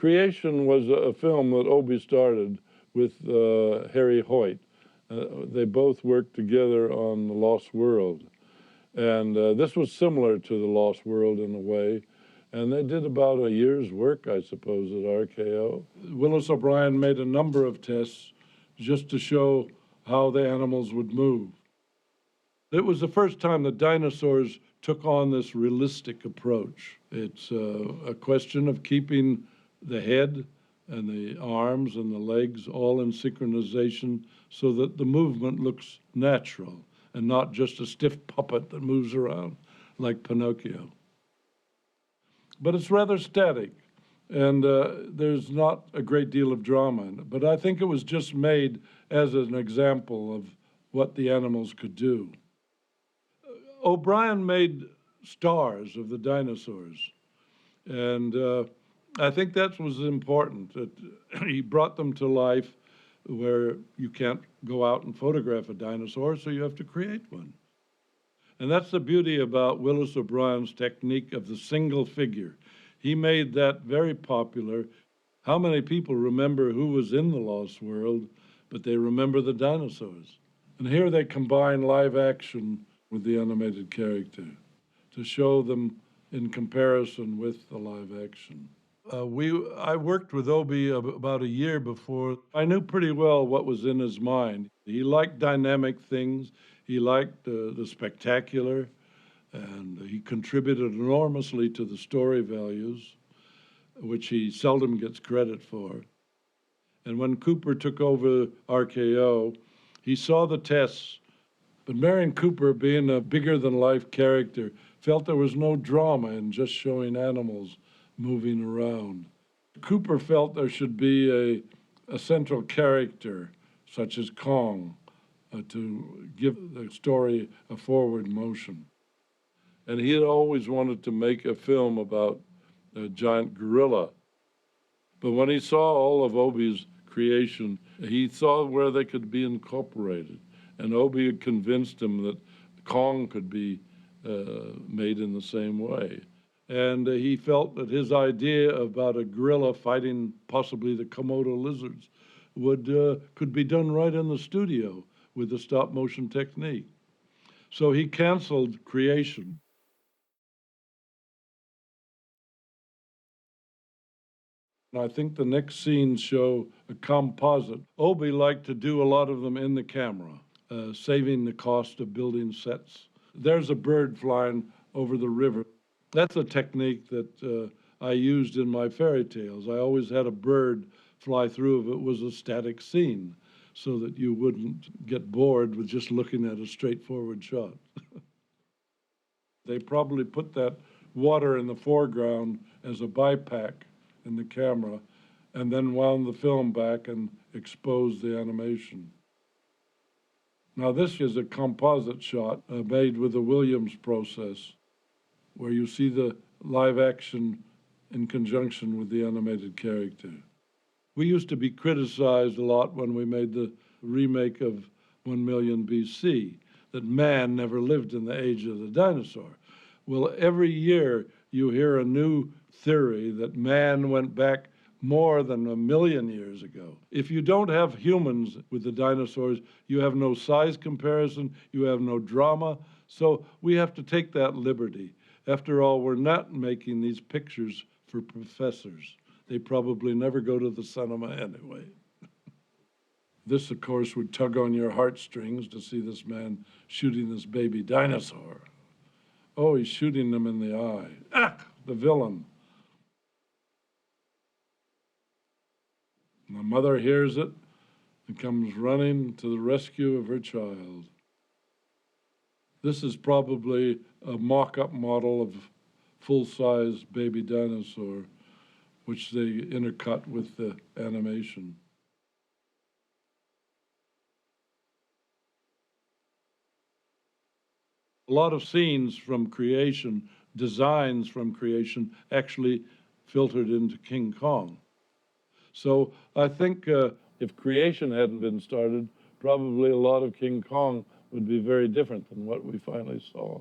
Creation was a film that Obie started with Harry Hoyt. They both worked together on The Lost World. And this was similar to The Lost World in a way. And they did about a year's work, I suppose, at RKO. Willis O'Brien made a number of tests just to show how the animals would move. It was the first time the dinosaurs took on this realistic approach. It's a question of keeping the head and the arms and the legs all in synchronization so that the movement looks natural and not just a stiff puppet that moves around like Pinocchio. But it's rather static, and there's not a great deal of drama in it. But I think it was just made as an example of what the animals could do. O'Brien made stars of the dinosaurs, and I think that was important, that he brought them to life where you can't go out and photograph a dinosaur, so you have to create one. And that's the beauty about Willis O'Brien's technique of the single figure. He made that very popular. How many people remember who was in The Lost World, but they remember the dinosaurs? And here they combine live action with the animated character to show them in comparison with the live action. I worked with Obie about a year before. I knew pretty well what was in his mind. He liked dynamic things. He liked the spectacular, and he contributed enormously to the story values, which he seldom gets credit for. And when Cooper took over RKO, he saw the tests, but Marion Cooper, being a bigger-than-life character, felt there was no drama in just showing animals moving around. Cooper felt there should be a central character, such as Kong, to give the story a forward motion. And he had always wanted to make a film about a giant gorilla. But when he saw all of Obie's creation, he saw where they could be incorporated. And Obie had convinced him that Kong could be made in the same way. And he felt that his idea about a gorilla fighting possibly the Komodo lizards could be done right in the studio with the stop-motion technique. So he canceled Creation. And I think the next scenes show a composite. Obie liked to do a lot of them in the camera, saving the cost of building sets. There's a bird flying over the river. That's a technique that I used in my fairy tales. I always had a bird fly through if it was a static scene, so that you wouldn't get bored with just looking at a straightforward shot. They probably put that water in the foreground as a bypack in the camera, and then wound the film back and exposed the animation. Now this is a composite shot made with the Williams process, where you see the live action in conjunction with the animated character. We used to be criticized a lot when we made the remake of 1 million BC, that man never lived in the age of the dinosaur. Well, every year you hear a new theory that man went back more than 1 million years ago. If you don't have humans with the dinosaurs, you have no size comparison, you have no drama, so we have to take that liberty. After all, we're not making these pictures for professors. They probably never go to the cinema anyway. This, of course, would tug on your heartstrings to see this man shooting this baby dinosaur. Oh, he's shooting them in the eye. Ah, the villain. And the mother hears it and comes running to the rescue of her child. This is probably a mock-up model of full-size baby dinosaur, which they intercut with the animation. A lot of scenes from Creation, designs from Creation, actually filtered into King Kong. So I think if Creation hadn't been started, probably a lot of King Kong would be very different than what we finally saw.